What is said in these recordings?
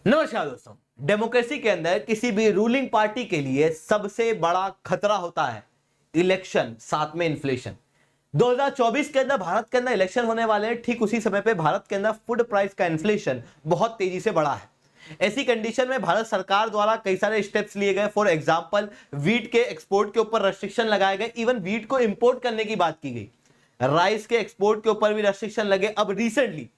नमस्कार दोस्तों। डेमोक्रेसी के अंदर किसी भी रूलिंग पार्टी के लिए सबसे बड़ा खतरा होता है इलेक्शन, साथ में इन्फ्लेशन। 2024 के अंदर भारत के अंदर इलेक्शन होने वाले हैं। ठीक उसी समय पे भारत के अंदर फूड प्राइस का इन्फ्लेशन बहुत तेजी से बढ़ा है। ऐसी कंडीशन में भारत सरकार द्वारा कई सारे स्टेप्स लिए गए। फॉर एग्जांपल, वीट के एक्सपोर्ट के ऊपर रेस्ट्रिक्शन लगाए गए। इवन वीट को इंपोर्ट करने की बात की गई। राइस के एक्सपोर्ट के ऊपर भी रेस्ट्रिक्शन लगे। अब रिसेंटली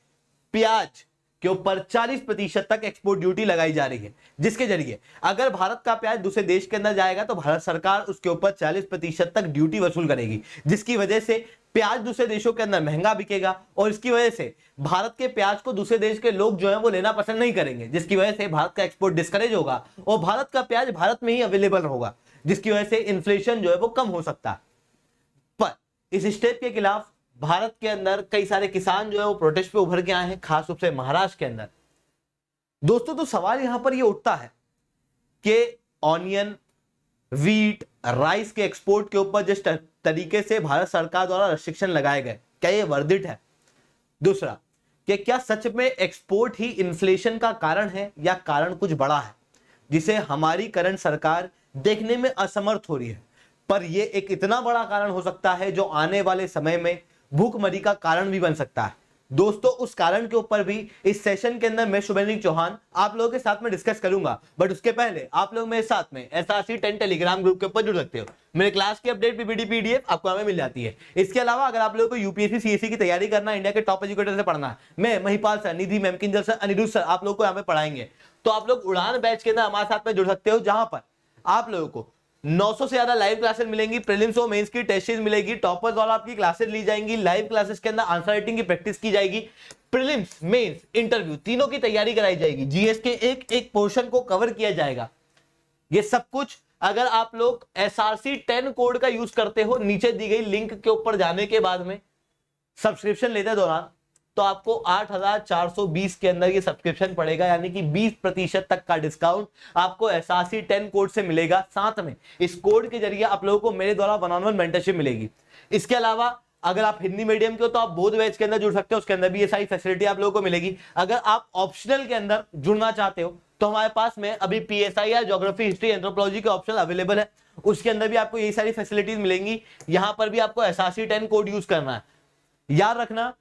प्याज के ऊपर 40% तक एक्सपोर्ट ड्यूटी लगाई जा रही है, जिसके जरिए अगर भारत का प्याज दूसरे देश के अंदर जाएगा तो भारत सरकार उसके ऊपर 40% तक ड्यूटी वसूल करेगी, जिसकी वजह से प्याज दूसरे देशों के अंदर महंगा बिकेगा और इसकी वजह से भारत के प्याज को दूसरे देश के लोग जो है वो लेना पसंद नहीं करेंगे, जिसकी वजह से भारत का एक्सपोर्ट डिस्करेज होगा और भारत का प्याज भारत में ही अवेलेबल होगा, जिसकी वजह से इन्फ्लेशन जो है वो कम हो सकता है। पर इस स्टेप के खिलाफ भारत के अंदर कई सारे किसान जो है वो प्रोटेस्ट पे उभर के आए हैं, खास रूप से महाराष्ट्र के अंदर। दोस्तों, तो सवाल यहां पर ये उठता है कि ऑनियन, वीट, राइस के एक्सपोर्ट के ऊपर जिस तरीके से भारत सरकार द्वारा रेस्ट्रिक्शन लगाए गए, क्या ये वर्दित है? दूसरा, कि क्या सच में एक्सपोर्ट ही इन्फ्लेशन का कारण है या कारण कुछ बड़ा है जिसे हमारी करंट सरकार देखने में असमर्थ हो रही है, पर यह एक इतना बड़ा कारण हो सकता है जो आने वाले समय में भूखमरी का कारण भी बन सकता है। दोस्तों, उस कारण के ऊपर भी इस सेशन के अंदर मैं शुभेंद्र चौहान आप लोगों के साथ में डिस्कस करूंगा। बट उसके पहले आप लोग मेरे साथ में एसआरसी 10 टेलीग्राम ग्रुप के ऊपर जुड़ सकते हो। मेरे क्लास की अपडेट पीपीटी पीडीएफ आपको हमें मिल जाती है। इसके अलावा अगर आप लोगों को यूपीएससी सीएससी की तैयारी करना है, इंडिया के टॉप एजुकेटर से पढ़ना है, मैं Mahipal sir, Nidhi ma'am, Kinjal sir, Anirudh sir आप लोग को यहाँ पे पढ़ाएंगे, तो आप लोग उड़ान बैच के अंदर हमारे साथ में जुड़ सकते हो, जहां पर आप लोगों को 900 से ज्यादा लाइव क्लासेस मिलेंगी। प्रीलिम्स और मेंस की टेस्ट सीरीज मिलेगी। टॉपर्स द्वारा आपकी क्लासेस ली जाएंगी। लाइव क्लासेस के अंदर आंसर राइटिंग की प्रैक्टिस की जाएगी। प्रीलिम्स, मेंस, इंटरव्यू तीनों की तैयारी कराई जाएगी। जीएस के एक एक पोर्शन को कवर किया जाएगा। ये सब कुछ अगर आप लोग एसआरसी 10 कोड का यूज करते हो, नीचे दी गई लिंक के ऊपर जाने के बाद में सब्सक्रिप्शन लेते दौरान, तो आपको 8,420 के अंदर ये सब्सक्रिप्शन पड़ेगा, यानी कि 20% तक का डिस्काउंट आपको एसआरसी 10 कोड से मिलेगा। साथ में इस कोड के जरिए आप लोगों को मेरे द्वारा 1-on-1 मेंटरशिप मिलेगी। इसके अलावा अगर आप हिंदी मीडियम के हो तो आप बोध बैच के अंदर जुड़ सकते हो, उसके अंदर भी ये सारी फैसिलिटी आप लोगों को मिलेगी। अगर आप ऑप्शनल के अंदर जुड़ना चाहते हो तो हमारे पास में अभी पीएसआई या ज्योग्राफी, हिस्ट्री, एंथ्रोपोलॉजी के ऑप्शन अवेलेबल है, उसके अंदर भी आपको यही सारी फैसिलिटीज मिलेंगी। यहां पर भी आपको एसआरसी 10 कोड यूज करना है। याद रखना,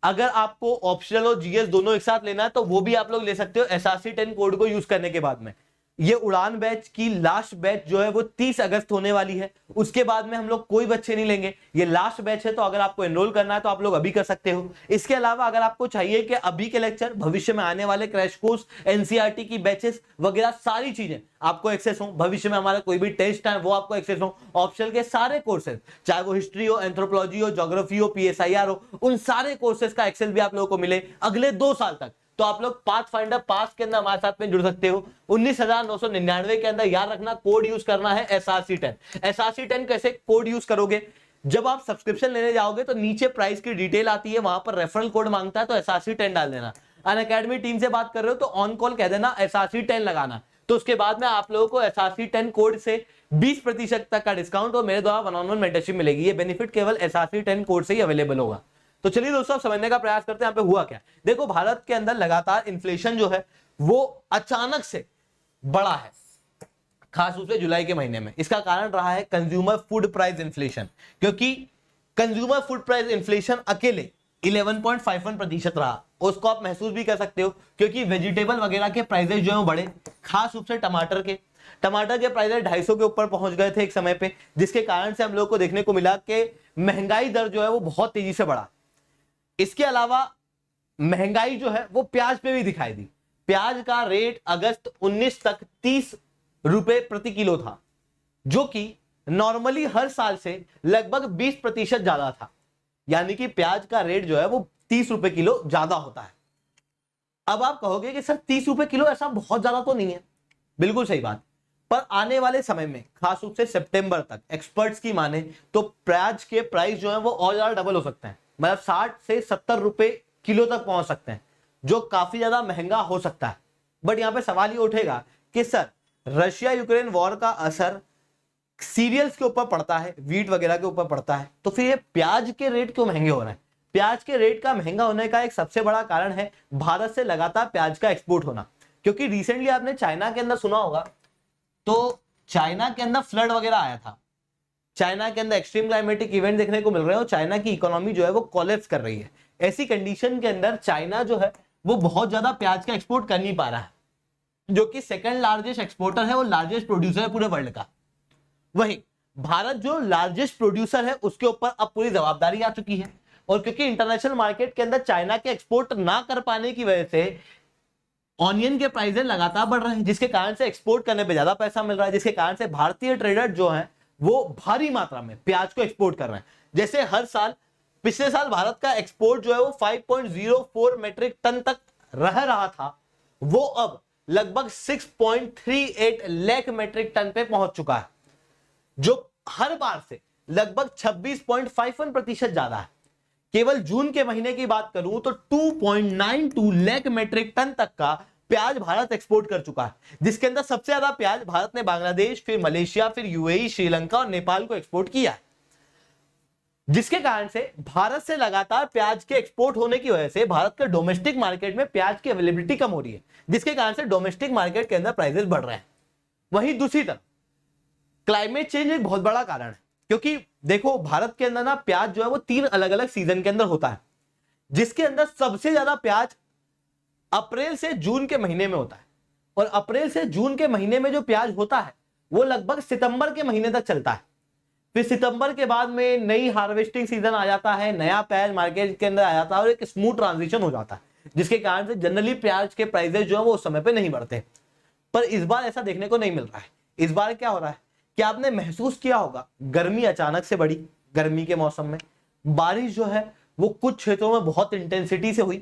अगर आपको ऑप्शनल और जीएस दोनों एक साथ लेना है तो वो भी आप लोग ले सकते हो एसआरसी 10 कोड को यूज करने के बाद में। ये उड़ान बैच की लास्ट बैच जो है वो 30 अगस्त होने वाली है। उसके बाद में हम लोग कोई बच्चे नहीं लेंगे। ये लास्ट बैच है, तो अगर आपको एनरोल करना है तो आप लोग अभी कर सकते हो। इसके अलावा अगर आपको चाहिए कि अभी के लेक्चर, भविष्य में आने वाले क्रैश कोर्स, एनसीईआरटी की बैचेस वगैरह सारी चीजें आपको एक्सेस हो, भविष्य में हमारा कोई भी टेस्ट है वो आपको एक्सेस हो, ऑप्शनल के सारे कोर्सेज, चाहे वो हिस्ट्री हो, एंथ्रोपोलॉजी हो, ज्योग्राफी हो, पीएसआईआर हो, उन सारे कोर्सेज का एक्सेस भी आप लोगों को मिले अगले 2 साल तक, तो आप लोग पाथफाइंडर पास के अंदर हमारे साथ में जुड़ सकते हो। 19,999 के अंदर। याद रखना, कोड यूज करना है एसआरसी 10। एसआरसी 10 कैसे कोड यूज करोगे? जब आप सब्सक्रिप्शन लेने जाओगे तो नीचे प्राइस की डिटेल आती है, वहां पर रेफरल कोड मांगता है, तो एसआरसी 10 डाल देना। अनअकैडमी टीम से बात कर रहे हो तो ऑन कॉल कह देना एसआरसी 10 लगाना, तो उसके बाद में आप लोगों को एसआरसी 10 कोड से 20% तक का डिस्काउंट और मेरे द्वारा 1-on-1 मेंटरशिप मिलेगी। ये बेनिफिट केवल एसआरसी 10 कोड से ही अवेलेबल होगा। तो चलिए दोस्तों, अब समझने का प्रयास करते हैं यहाँ पे हुआ क्या। देखो, भारत के अंदर लगातार इन्फ्लेशन जो है वो अचानक से बढ़ा है, खास रूप से जुलाई के महीने में। इसका कारण रहा है कंज्यूमर फूड प्राइस इन्फ्लेशन, क्योंकि कंज्यूमर फूड प्राइस इन्फ्लेशन अकेले 11.51% रहा। उसको आप महसूस भी कर सकते हो क्योंकि वेजिटेबल वगैरह के प्राइसेस जो है वो बढ़े, खास रूप से टमाटर के प्राइस 250 के ऊपर पहुंच गए थे एक समय पे, जिसके कारण से हम लोग को देखने को मिला कि महंगाई दर जो है वो बहुत तेजी से बढ़ा। इसके अलावा महंगाई जो है वो प्याज पे भी दिखाई दी। प्याज का रेट अगस्त 19 तक 30 रुपए प्रति किलो था, जो कि नॉर्मली हर साल से लगभग 20% ज्यादा था। यानी कि प्याज का रेट जो है वो 30 रुपए किलो ज्यादा होता है। अब आप कहोगे कि सर 30 रुपए किलो ऐसा बहुत ज्यादा तो नहीं है। बिल्कुल सही बात, पर आने वाले समय में खास रूप से सितंबर तक एक्सपर्ट्स की माने तो प्याज के प्राइस जो है वो और ज्यादा डबल हो सकते हैं, मतलब 60 से 70 रुपए किलो तक पहुंच सकते हैं, जो काफी ज्यादा महंगा हो सकता है। बट यहां पे सवाल ये उठेगा कि सर रशिया यूक्रेन वॉर का असर सीरियल्स के ऊपर पड़ता है, वीट वगैरह के ऊपर पड़ता है, तो फिर ये प्याज के रेट क्यों महंगे हो रहे हैं? प्याज के रेट का महंगा होने का एक सबसे बड़ा कारण है भारत से लगातार प्याज का एक्सपोर्ट होना। क्योंकि रिसेंटली आपने चाइना के अंदर सुना होगा, तो चाइना के अंदर फ्लड वगैरह आया था, चाइना के अंदर एक्सट्रीम क्लाइमेटिक इवेंट देखने को मिल रहे हैं और चाइना की इकोनॉमी जो है वो कोलैप्स कर रही है। ऐसी कंडीशन के अंदर चाइना जो है वो बहुत ज्यादा प्याज का एक्सपोर्ट कर नहीं पा रहा है, जो कि सेकंड लार्जेस्ट एक्सपोर्टर है और लार्जेस्ट प्रोड्यूसर है पूरे वर्ल्ड का। वहीं भारत जो लार्जेस्ट प्रोड्यूसर है उसके ऊपर अब पूरी जवाबदारी आ चुकी है, और क्योंकि इंटरनेशनल मार्केट के अंदर चाइना के एक्सपोर्ट ना कर पाने की वजह से ऑनियन के प्राइसेस लगातार बढ़ रहे हैं, जिसके कारण से एक्सपोर्ट करने पे ज्यादा पैसा मिल रहा है, जिसके कारण से भारतीय ट्रेडर जो हैं वो भारी मात्रा में प्याज को एक्सपोर्ट कर रहे हैं। जैसे हर साल, पिछले साल भारत का एक्सपोर्ट जो है वो 5.04 मेट्रिक टन तक रह रहा था, वो अब लगभग 6.38 लाख मेट्रिक टन पे पहुंच चुका है, जो हर बार से लगभग 26.51% ज्यादा है। केवल जून के महीने की बात करूं तो 2.92 लाख मेट्रिक टन तक का प्याज भारत एक्सपोर्ट कर चुका है, जिसके अंदर सबसे ज्यादा प्याज भारत ने बांग्लादेश, फिर मलेशिया, फिर यूएई, श्रीलंका और नेपाल को एक्सपोर्ट किया है। जिसके कारण से भारत से लगातार प्याज के एक्सपोर्ट होने की वजह से भारत के डोमेस्टिक मार्केट में प्याज की अवेलेबिलिटी कम हो रही है, जिसके कारण से डोमेस्टिक मार्केट के अंदर प्राइसेस बढ़ रहे हैं। वहीं दूसरी तरफ क्लाइमेट चेंज एक बहुत बड़ा कारण है, क्योंकि देखो भारत के अंदर ना प्याज जो है वो 3 अलग अलग सीजन के अंदर होता है, जिसके अंदर सबसे ज्यादा प्याज अप्रैल से जून के महीने में होता है, और अप्रैल से जून के महीने में जो प्याज होता है वो लगभग सितंबर के महीने तक चलता है। फिर सितंबर के बाद में नई हार्वेस्टिंग सीजन आ जाता है, नया प्याज मार्केट के अंदर आ जाता है और एक स्मूथ ट्रांजिशन हो जाता है, जिसके कारण से जनरली प्याज के प्राइसेस जो है वो उस समय पे नहीं बढ़ते। पर इस बार ऐसा देखने को नहीं मिल रहा है। इस बार क्या हो रहा है कि आपने महसूस किया होगा, गर्मी अचानक से बढ़ी, गर्मी के मौसम में बारिश जो है वो कुछ क्षेत्रों में बहुत इंटेंसिटी से हुई,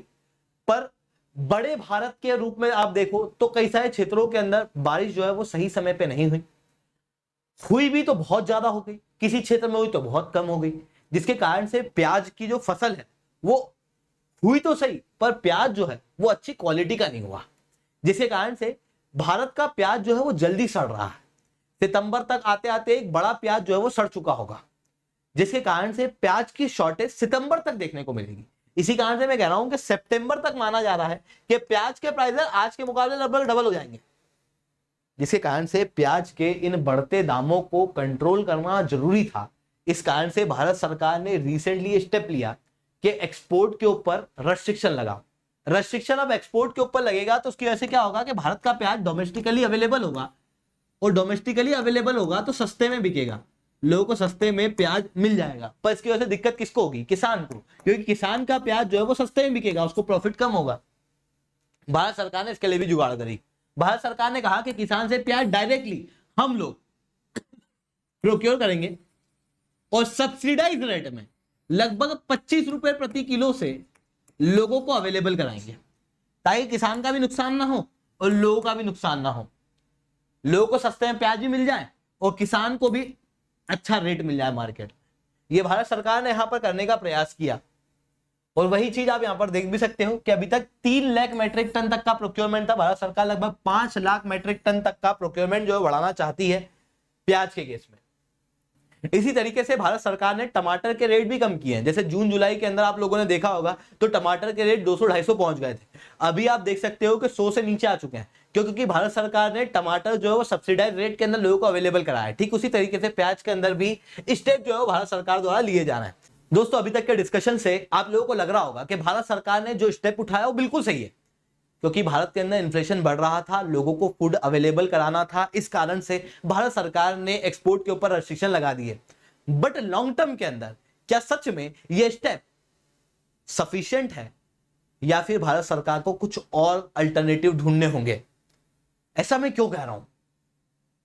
पर बड़े भारत के रूप में आप देखो तो कई सारे क्षेत्रों के अंदर बारिश जो है वो सही समय पे नहीं हुई भी तो बहुत ज्यादा हो गई, किसी क्षेत्र में हुई तो बहुत कम हो गई, जिसके कारण से प्याज की जो फसल है वो हुई तो सही, पर प्याज जो है वो अच्छी क्वालिटी का नहीं हुआ, जिसके कारण से भारत का प्याज जो है वो जल्दी सड़ रहा है। सितंबर तक आते आते एक बड़ा प्याज जो है वो सड़ चुका होगा, जिसके कारण से प्याज की शॉर्टेज सितंबर तक देखने को मिलेगी। इसी कारण से मैं कह रहा हूं कि सितंबर तक माना जा रहा है कि प्याज के प्राइस आज के मुकाबले लगभग डबल हो जाएंगे, जिसके कारण से प्याज के इन बढ़ते दामों को कंट्रोल करना जरूरी था। इस कारण से भारत सरकार ने रिसेंटली स्टेप लिया कि एक्सपोर्ट के ऊपर रेस्ट्रिक्शन लगाओ। रेस्ट्रिक्शन अब एक्सपोर्ट के ऊपर लगेगा तो उसकी वजह से क्या होगा कि भारत का प्याज डोमेस्टिकली अवेलेबल होगा, और डोमेस्टिकली अवेलेबल होगा तो सस्ते में बिकेगा, लोगों को सस्ते में प्याज मिल जाएगा। पर इसकी वजह से दिक्कत किसको होगी? किसान को, क्योंकि किसान का प्याज जो है वो सस्ते में बिकेगा, उसको प्रॉफिट कम होगा। भारत सरकार ने इसके लिए भी जुगाड़ करी। भारत सरकार ने कहा कि किसान से प्याज डायरेक्टली हम लोग प्रोक्योर करेंगे और सब्सिडाइज रेट में लगभग 25 रुपए प्रति किलो से लोगों को अवेलेबल कराएंगे, ताकि किसान का भी नुकसान ना हो और लोगों का भी नुकसान ना हो, लोगों को सस्ते में प्याज भी मिल जाए और किसान को भी अच्छा रेट मिल जाए मार्केट। ये भारत सरकार ने यहां पर करने का प्रयास किया, और वही चीज आप यहां पर देख भी सकते हो कि अभी तक 3 लाख मेट्रिक टन तक का प्रोक्योरमेंट था, भारत सरकार लगभग 5 लाख मेट्रिक टन तक का प्रोक्योरमेंट जो है बढ़ाना चाहती है प्याज के केस में। इसी तरीके से भारत सरकार ने टमाटर के रेट भी कम किए हैं। जैसे जून जुलाई के अंदर आप लोगों ने देखा होगा तो टमाटर के रेट 200-250 पहुंच गए थे, अभी आप देख सकते हो कि 100 से नीचे आ चुके हैं, क्योंकि भारत सरकार ने टमाटर जो है वो सब्सिडाइज रेट के अंदर लोगों को अवेलेबल कराया है। ठीक उसी तरीके से प्याज के अंदर भी स्टेप जो है भारत सरकार द्वारा लिए जा रहे हैं। दोस्तों, अभी तक के डिस्कशन से आप लोगों को लग रहा होगा कि भारत सरकार ने जो स्टेप उठाया वो बिल्कुल सही है, क्योंकि भारत के अंदर इन्फ्लेशन बढ़ रहा था, लोगों को फूड अवेलेबल कराना था, इस कारण से भारत सरकार ने एक्सपोर्ट के ऊपर रेस्ट्रिक्शन लगा दिए। बट लॉन्ग टर्म के अंदर क्या सच में यह स्टेप सफिशिएंट है, या फिर भारत सरकार को कुछ और अल्टरनेटिव ढूंढने होंगे? ऐसा मैं क्यों कह रहा हूं?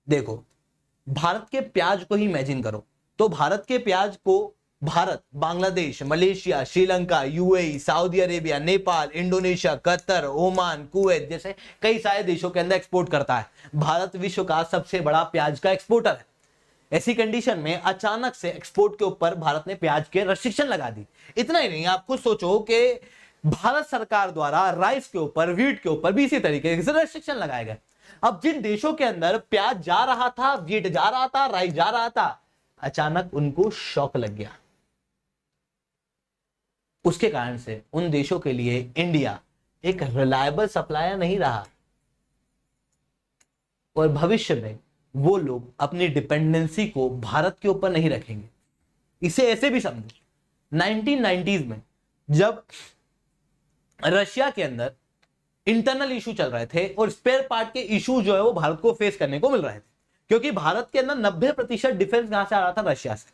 देखो, भारत के प्याज को ही इमेजिन करो, तो भारत के प्याज को Bharat Bangladesh, Malaysia, Sri Lanka, UAE, Saudi Arabia, Nepal, Indonesia, Qatar, Oman, Kuwait जैसे कई सारे देशों के अंदर एक्सपोर्ट करता है। भारत विश्व का सबसे बड़ा प्याज का एक्सपोर्टर है। ऐसी कंडीशन में अचानक से एक्सपोर्ट के ऊपर भारत ने प्याज के रेस्ट्रिक्शन लगा दी। इतना ही नहीं, आप खुद सोचो कि भारत सरकार द्वारा राइस के ऊपर, व्हीट के ऊपर भी इसी तरीके से रेस्ट्रिक्शन लगाए गए। अब जिन देशों के अंदर प्याज जा रहा था, व्हीट जा रहा था, राइस जा रहा था, अचानक उनको शॉक लग गया। उसके कारण से उन देशों के लिए इंडिया एक रिलायबल सप्लायर नहीं रहा। और भविष्य में वो लोग अपनी डिपेंडेंसी को भारत के ऊपर नहीं रखेंगे। इसे ऐसे भी समझे, 1990s में जब रशिया के अंदर इंटरनल इशू चल रहे थे और स्पेयर पार्ट के इशू जो है वो भारत को फेस करने को मिल रहे थे, क्योंकि भारत के अंदर 90% डिफेंस कहां से आ रहा था? रशिया से।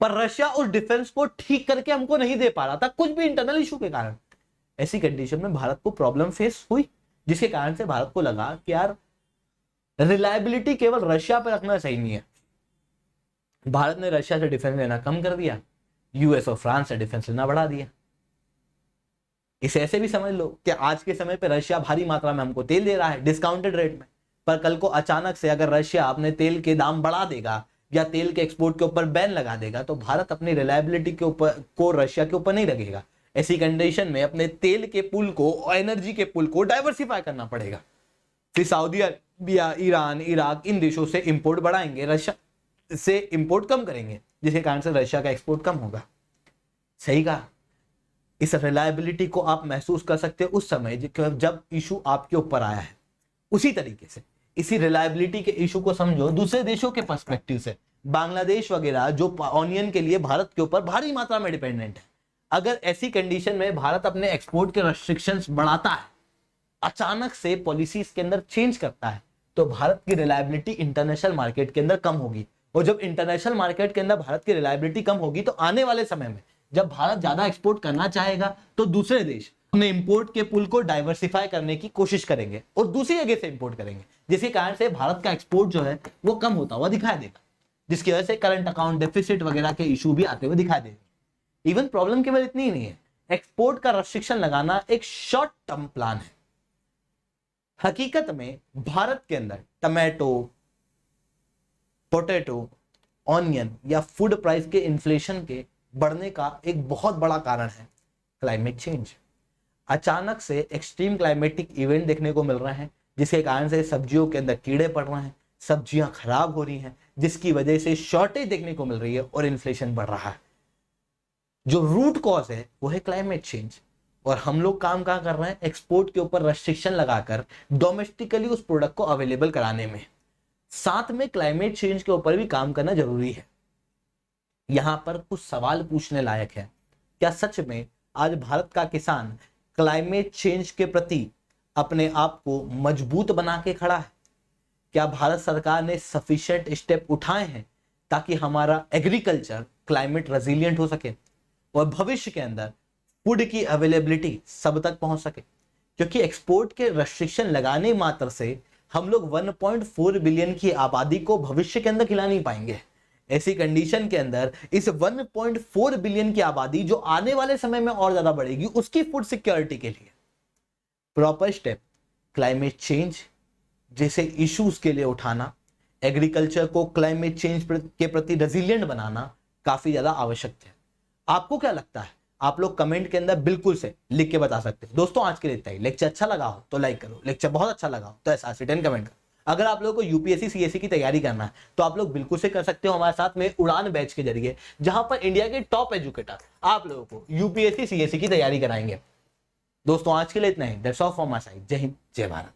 पर रशिया उस डिफेंस को ठीक करके हमको नहीं दे पा रहा था, कुछ भी इंटरनल इशू के कारण। ऐसी कंडीशन में भारत को प्रॉब्लम फेस हुई, जिसके कारण से भारत को लगा कि यार रिलायबिलिटी केवल रशिया पर रखना सही नहीं है। भारत ने रशिया से डिफेंस लेना कम कर दिया, यूएस और फ्रांस से डिफेंस लेना बढ़ा दिया। इसे ऐसे भी समझ लो कि आज के समय पे रशिया भारी मात्रा में हमको तेल दे रहा है डिस्काउंटेड रेट में, पर कल को अचानक से अगर रशिया अपने तेल के दाम बढ़ा देगा या तेल के एक्सपोर्ट के ऊपर बैन लगा देगा तो भारत अपनी रिलायबिलिटी के ऊपर को रशिया के ऊपर नहीं रखेगा। ऐसी कंडीशन में अपने तेल के पुल को और एनर्जी के पुल को डाइवर्सिफाई करना पड़ेगा। फिर सऊदी अरबिया, ईरान, इराक इन देशों से इंपोर्ट बढ़ाएंगे, रशिया से इंपोर्ट कम करेंगे, जिसके कारण से रशिया का एक्सपोर्ट कम होगा। सही कहा। इस रिलायबिलिटी को आप महसूस कर सकते हो उस समय जब इशू आपके ऊपर आया है। उसी तरीके से इसी रिलायबिलिटी के इशू को समझो दूसरे देशों के पर्सपेक्टिव से। बांग्लादेश वगैरह जो ऑनियन के लिए भारत के ऊपर भारी मात्रा में डिपेंडेंट है, अगर ऐसी कंडीशन में भारत अपने एक्सपोर्ट के रेस्ट्रिक्शंस बढ़ाता है, अचानक से पॉलिसीज के अंदर चेंज करता है, तो भारत की रिलायबिलिटी इंटरनेशनल मार्केट के अंदर कम होगी। और जब इंटरनेशनल मार्केट के अंदर भारत की रिलायबिलिटी कम होगी तो आने वाले समय में जब भारत ज्यादा एक्सपोर्ट करना चाहेगा तो दूसरे देश अपने इंपोर्ट के पुल को डाइवर्सिफाई करने की कोशिश करेंगे और दूसरी जगह से इंपोर्ट करेंगे, जिसके कारण से भारत का एक्सपोर्ट जो है वो कम होता हुआ दिखाई देगा, जिसकी वजह से करंट अकाउंट डेफिसिट वगैरह के इशू भी आते हुए दिखाई देंगे। इवन प्रॉब्लम केवल इतनी ही नहीं है, एक्सपोर्ट का रेस्ट्रिक्शन लगाना एक शॉर्ट टर्म प्लान है। हकीकत में भारत के अंदर टमाटो, पोटैटो, ऑनियन या फूड प्राइस के इन्फ्लेशन के बढ़ने का एक बहुत बड़ा कारण है क्लाइमेट चेंज। अचानक से एक्सट्रीम क्लाइमेटिक इवेंट देखने को मिल रहे हैं, जिसके कारण से सब्जियों के अंदर कीड़े पड़ रहे हैं, सब्जियां खराब हो रही हैं, जिसकी वजह से शॉर्टेज देखने को मिल रही है और इन्फ्लेशन बढ़ रहा है। जो रूट कॉज है वो है क्लाइमेट चेंज। और हम लोग काम कहां कर रहे हैं? एक्सपोर्ट के ऊपर रेस्ट्रिक्शन लगाकर डोमेस्टिकली उस प्रोडक्ट को अवेलेबल कराने में। साथ में क्लाइमेट चेंज के ऊपर भी काम करना जरूरी है। यहां पर कुछ सवाल पूछने लायक है। क्या सच में आज भारत का किसान क्लाइमेट चेंज के प्रति अपने आप को मजबूत बना के खड़ा है? क्या भारत सरकार ने सफिशिएंट स्टेप उठाए हैं ताकि हमारा एग्रीकल्चर क्लाइमेट रेजिलिएंट हो सके और भविष्य के अंदर फूड की अवेलेबिलिटी सब तक पहुंच सके? क्योंकि एक्सपोर्ट के रेस्ट्रिक्शन लगाने मात्र से हम लोग 1.4 बिलियन की आबादी को भविष्य के अंदर खिला नहीं पाएंगे। ऐसी कंडीशन के अंदर इस 1.4 बिलियन की आबादी जो आने वाले समय में और ज्यादा बढ़ेगी, उसकी फूड सिक्योरिटी के लिए प्रॉपर स्टेप क्लाइमेट चेंज जैसे इश्यूज के लिए उठाना, एग्रीकल्चर को क्लाइमेट चेंज के प्रति रेजिलिएंट बनाना काफी ज्यादा आवश्यक है। आपको क्या लगता है? आप लोग कमेंट के अंदर बिल्कुल से लिख के बता सकते हैं। दोस्तों आज के लिए इतना ही। लेक्चर अच्छा लगा हो तो लाइक करो, लेक्चर बहुत अच्छा लगा हो तो SRC10 कमेंट करो। अगर आप लोगों को यूपीएससी सीएससी की तैयारी करना है तो आप लोग बिल्कुल से कर सकते हो हमारे साथ में उड़ान बैच के जरिए, जहां पर इंडिया के टॉप एजुकेटर आप लोगों को यूपीएससी सीएससी की तैयारी कराएंगे। दोस्तों आज के लिए इतना ही। That's all from my side. जय हिंद, जय भारत।